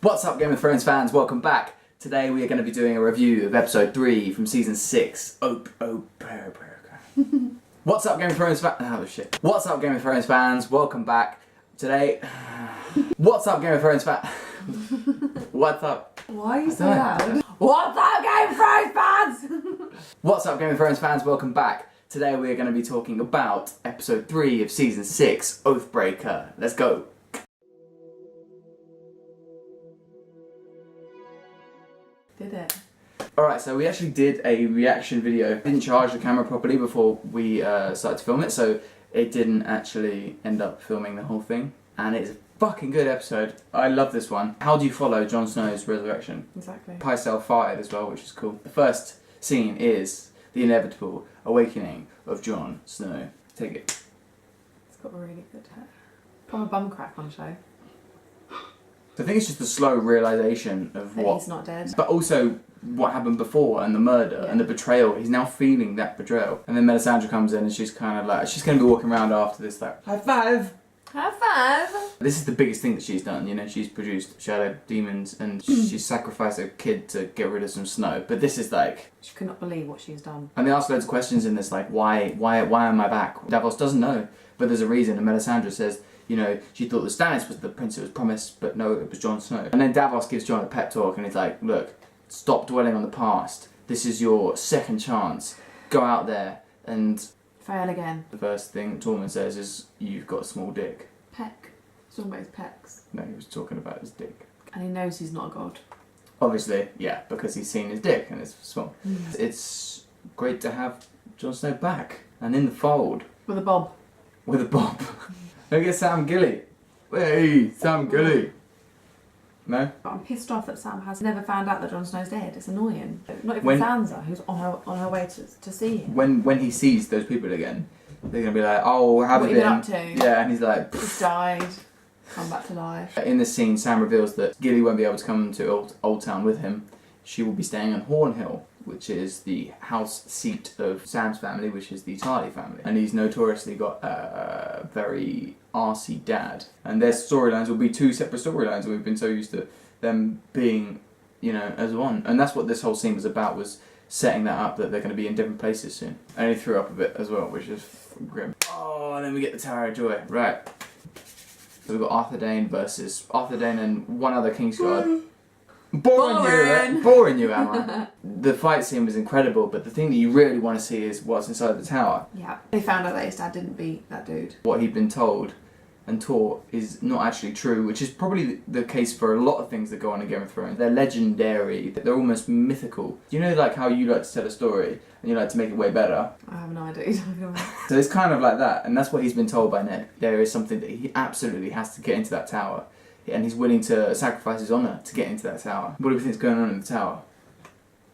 What's up, Game of Thrones fans? Welcome back. Today we are going to be doing a review of episode 3 from season 6. What's up, Game of Thrones fans? Oh shit. What's up, Game of Thrones fans? Welcome back. Today. What's up, Game of Thrones fans? What's up? Why are you so loud? What's up, Game of Thrones fans? What's up, Game of Thrones fans? Welcome back. Today we are going to be talking about episode 3 of season 6, Oathbreaker. Let's go. Did it? Alright, so we actually did a reaction video. Didn't charge the camera properly before we started to film it, so it didn't actually end up filming the whole thing. And it's a fucking good episode. I love this one. How do you follow Jon Snow's resurrection? Exactly. Pycelle fired as well, which is cool. The first scene is the inevitable awakening of Jon Snow. Take it. It's got a really good hair. Proper bum crack on show. I think it's just the slow realisation of That what... he's not dead. But also what happened before and the murder and the betrayal. He's now feeling that betrayal. And then Melisandre comes in and she's kind of like... She's going to be walking around after this like, high five! High five! This is the biggest thing that she's done, you know. She's produced shadow demons and she sacrificed a kid to get rid of some snow. But this is like... She could not believe what she's done. And they ask loads of questions in this, like, why am I back? Davos doesn't know, but there's a reason. And Melisandre says... You know, she thought that Stannis was the prince that was promised, but no, it was Jon Snow. And then Davos gives Jon a pep talk and he's like, look, stop dwelling on the past. This is your second chance. Go out there and... Fail again. The first thing Tommen says is, you've got a small dick. Peck. He's talking about his pecs. No, he was talking about his dick. And he knows he's not a god. Obviously, yeah, because he's seen his dick and it's small. It's great to have Jon Snow back and in the fold. With a bob. With a bob. Look at Sam Gilly. Hey, Sam Gilly. No? But I'm pissed off that Sam has never found out that Jon Snow's dead. It's annoying. Not even Sansa, who's on her way to see him. When he sees those people again, they're going to be like, oh, how have you been? What have you been up to? Yeah, and he's like... Just died. Come back to life. In this scene, Sam reveals that Gilly won't be able to come to Old Town with him. She will be staying on Hornhill, which is the house seat of Sam's family, which is the Tarly family. And he's notoriously got a very arsey dad. And their storylines will be two separate storylines, and we've been so used to them being, you know, as one. And that's what this whole scene was about, was setting that up, that they're going to be in different places soon. And he threw up a bit as well, which is grim. Oh, and then we get the Tower of Joy. Right. So we've got Arthur Dayne versus Arthur Dayne and one other Kingsguard. Boring you, am I? The fight scene was incredible, but the thing that you really want to see is what's inside the tower. Yeah. They found out that his dad didn't beat that dude. What he'd been told and taught is not actually true, which is probably the case for a lot of things that go on in Game of Thrones. They're legendary, they're almost mythical. You know, like how you like to tell a story and you like to make it way better? I have no idea. So it's kind of like that, and that's what he's been told by Ned. There is something that he absolutely has to get into that tower. And he's willing to sacrifice his honour to get into that tower. What do we think is going on in the tower?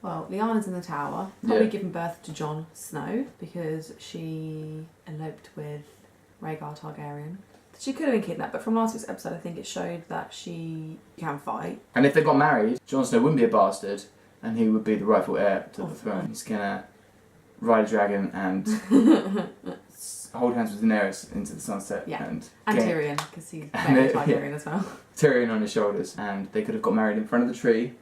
Well, Lyanna's in the tower, probably giving birth to Jon Snow because she eloped with Rhaegar Targaryen. She could have been kidnapped, but from last week's episode I think it showed that she can fight. And if they got married, Jon Snow wouldn't be a bastard and he would be the rightful heir to the throne. He's gonna ride a dragon and hold hands with Daenerys into the sunset. Yeah, and Tyrion, because he's married Targaryen as well. Tyrion on his shoulders, and they could have got married in front of the tree,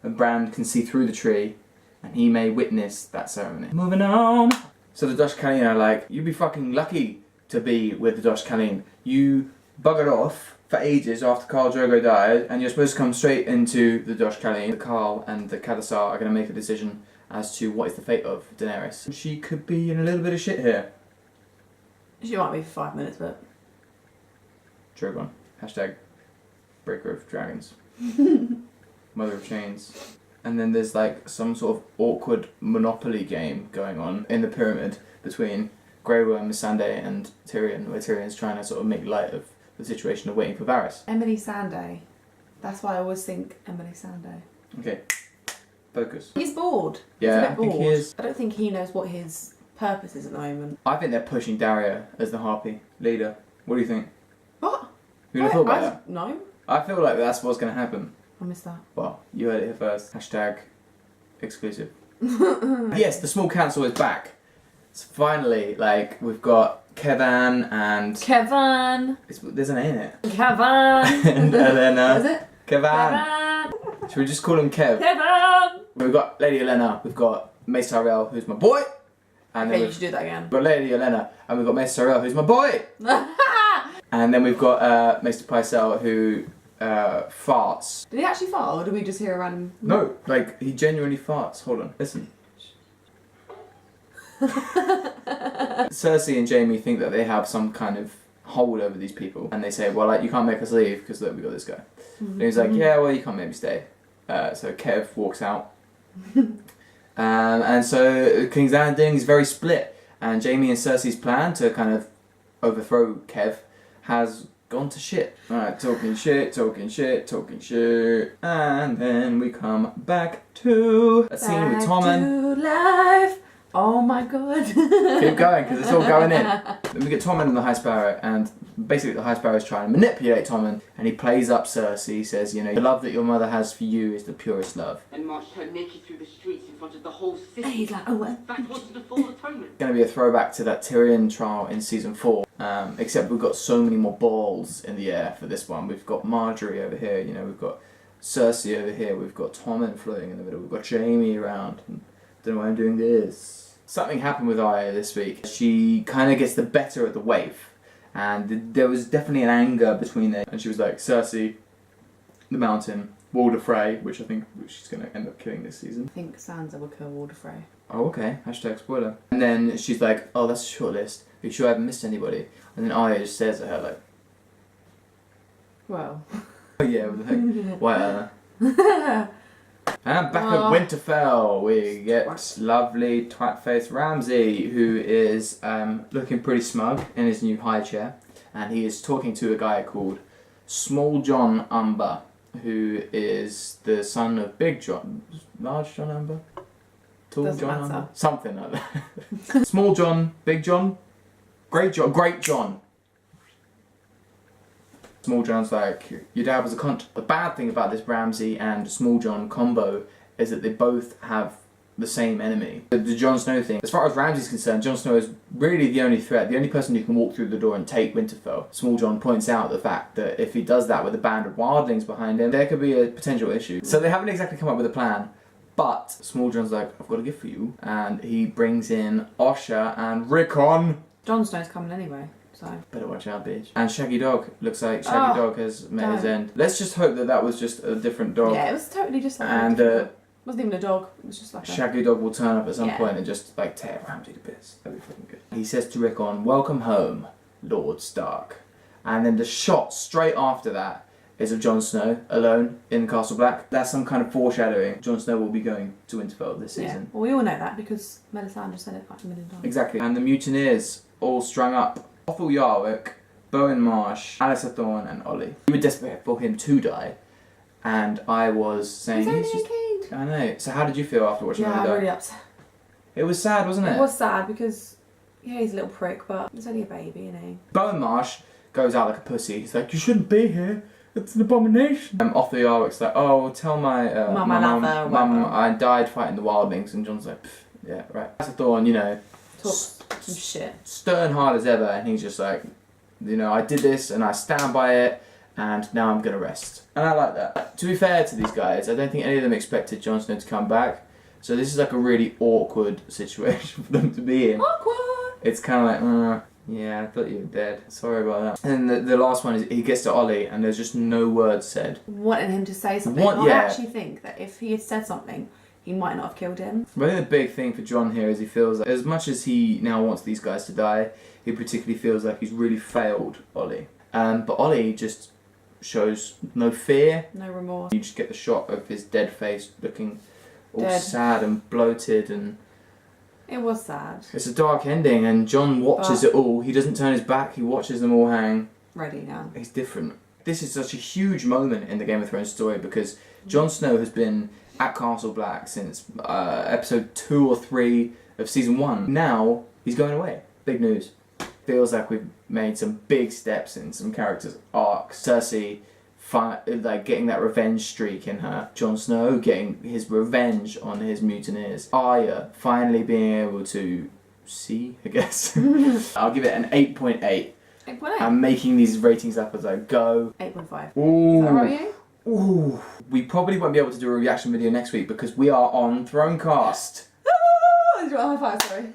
and Bran can see through the tree, and he may witness that ceremony. Moving on! So the Dosh Khaleen are like, you'd be fucking lucky to be with the Dosh Khaleen. You buggered off for ages after Khal Drogo died, and you're supposed to come straight into the Dosh Khaleen. The Khal and the Khadasar are going to make a decision as to what is the fate of Daenerys. She could be in a little bit of shit here. She might be for 5 minutes, but... Drogon. Hashtag breaker of dragons. Mother of chains. And then there's like some sort of awkward Monopoly game going on in the pyramid between Grey Worm, Missandei and Tyrion, where Tyrion's trying to sort of make light of the situation of waiting for Varys. Emily Sandé. That's why I always think Emily Sandé. Okay. Focus. He's bored. Yeah, He's a bit bored. I think he is. I don't think he knows what his purpose is at the moment. I think they're pushing Daria as the Harpy leader. What do you think? What? You would have thought about that? No. I feel like that's what's going to happen. I missed that. Well, you heard it here first. Hashtag exclusive. Yes, the small council is back. It's finally, like, we've got Kevan and... Kevan! There's an A in it. Kevan! And Elena. Is it? Kevin. Should we just call him Kev? Kevin! We've got Lady Olenna, we've got Mace Tyrell, who's my boy. And Okay, then you should do that again. we've got Lady Olenna, and we've got Mace Tyrell, who's my boy. And then we've got Maester Pycelle, who farts. Did he actually fart, or did we just hear a random... No, like, he genuinely farts. Hold on, listen. Cersei and Jaime think that they have some kind of hold over these people, and they say, well, like, you can't make us leave because look, we got this guy. And he's like, yeah, well, you can't make me stay. So Kev walks out. And so King's Landing is very split, and Jaime and Cersei's plan to kind of overthrow Kev has gone to shit. Alright, talking shit, and then we come back to a scene with Tommen. To life. Oh my god. Keep going, because it's all going in. Then we get Tommen and the High Sparrow, and basically the High Sparrow is trying to manipulate Tommen, and he plays up Cersei. He says, you know, the love that your mother has for you is the purest love. And marched her naked through the streets in front of the whole city. And he's like, oh, what? That was the full atonement. It's going to be a throwback to that Tyrion trial in season 4, except we've got so many more balls in the air for this one. We've got Marjorie over here, you know, we've got Cersei over here, we've got Tommen floating in the middle, we've got Jaime around. And don't know why I'm doing this. Something happened with Arya this week. She kind of gets the better of the waif, and there was definitely an anger between them. And she was like, Cersei, the Mountain, Walder Frey, which I think she's going to end up killing this season. I think Sansa will kill Walder Frey. Oh, okay. Hashtag spoiler. And then she's like, oh, that's a short list. Are you sure I haven't missed anybody? And then Arya just stares at her like, Well. oh yeah, like, why And back at Winterfell, we get lovely twat-faced Ramsay, who is looking pretty smug in his new high chair, and he is talking to a guy called Small John Umber, who is the son of Big John, Large John Umber, Tall Doesn't John matter. Umber, something like that. Small John, Big John, Great John. Small John's like, your dad was a cunt. The bad thing about this Ramsay and Small John combo is that they both have the same enemy. The Jon Snow thing. As far as Ramsay's concerned, Jon Snow is really the only threat, the only person who can walk through the door and take Winterfell. Small John points out the fact that if he does that with a band of wildlings behind him, there could be a potential issue. So they haven't exactly come up with a plan, but Small John's like, I've got a gift for you. And he brings in Osha and Rickon. Jon Snow's coming anyway. So. Better watch out, bitch. And Shaggy Dog. Looks like Shaggy Dog has met his end. Let's just hope that that was just a different dog. Yeah, it was totally just like and it wasn't even a dog. It was just like Shaggy Dog will turn up at some point and just like tear Ramsay to bits. That'd be fucking good. He says to Rickon, welcome home, Lord Stark. And then the shot straight after that is of Jon Snow alone in Castle Black. That's some kind of foreshadowing. Jon Snow will be going to Winterfell this season. Yeah. Well, we all know that because Melisandre said it like a million times. Exactly. And the mutineers all strung up. Othel Yarwick, Bowen Marsh, Alistair Thorne and Ollie. We were desperate for him to die, and I was saying He's only a kid. I know. So how did you feel after watching him die? Yeah, really upset. It was sad, wasn't it? It was sad because, yeah, he's a little prick, but he's only a baby, isn't he? Bowen Marsh goes out like a pussy. He's like, you shouldn't be here. It's an abomination. Othel Yarwick's like, oh, tell my mum I died fighting the wildlings, and John's like, yeah, right. Alistair Thorne, you know, Talks some shit. Stern hard as ever, and he's just like, you know, I did this and I stand by it, and now I'm gonna rest. And I like that. To be fair to these guys, I don't think any of them expected Jon Snow to come back, so this is like a really awkward situation for them to be in. Awkward! It's kind of like, yeah, I thought you were dead. Sorry about that. And the last one is he gets to Ollie, and there's just no words said. Wanting him to say something. I actually think that if he had said something, he might not have killed him. But I think the big thing for Jon here is he feels like, as much as he now wants these guys to die, he particularly feels like he's really failed Ollie. But Ollie just shows no fear. No remorse. You just get the shot of his dead face looking all Dead. sad and bloated, and It was sad. it's a dark ending, and Jon watches it all. He doesn't turn his back, he watches them all hang. Ready now. He's different. This is such a huge moment in the Game of Thrones story because Jon Snow has been at Castle Black since episode 2 or 3 of season 1. Now he's going away. Big news. Feels like we've made some big steps in some characters' arcs. Cersei like getting that revenge streak in her. Jon Snow getting his revenge on his mutineers. Arya finally being able to see, I guess. I'll give it an 8.8. 8.8. I'm making these ratings up as I go. 8.5. Ooh. Is that right with you? Ooh. We probably won't be able to do a reaction video next week because we are on Thronecast. High five, sorry.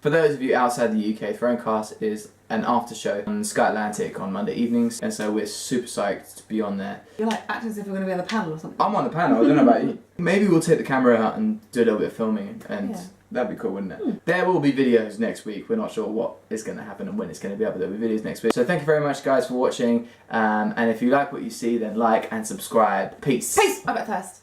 For those of you outside the UK, Thronecast is an after show on Sky Atlantic on Monday evenings, and so we're super psyched to be on there. You're like acting as if we're going to be on the panel or something. I'm on the panel, I don't know about you. Maybe we'll take the camera out and do a little bit of filming, and Yeah. that'd be cool, wouldn't it? There will be videos next week. We're not sure what is going to happen and when it's going to be up, but there'll be videos next week. So thank you very much, guys, for watching. And if you like what you see, then like and subscribe. Peace. Peace! I bet first.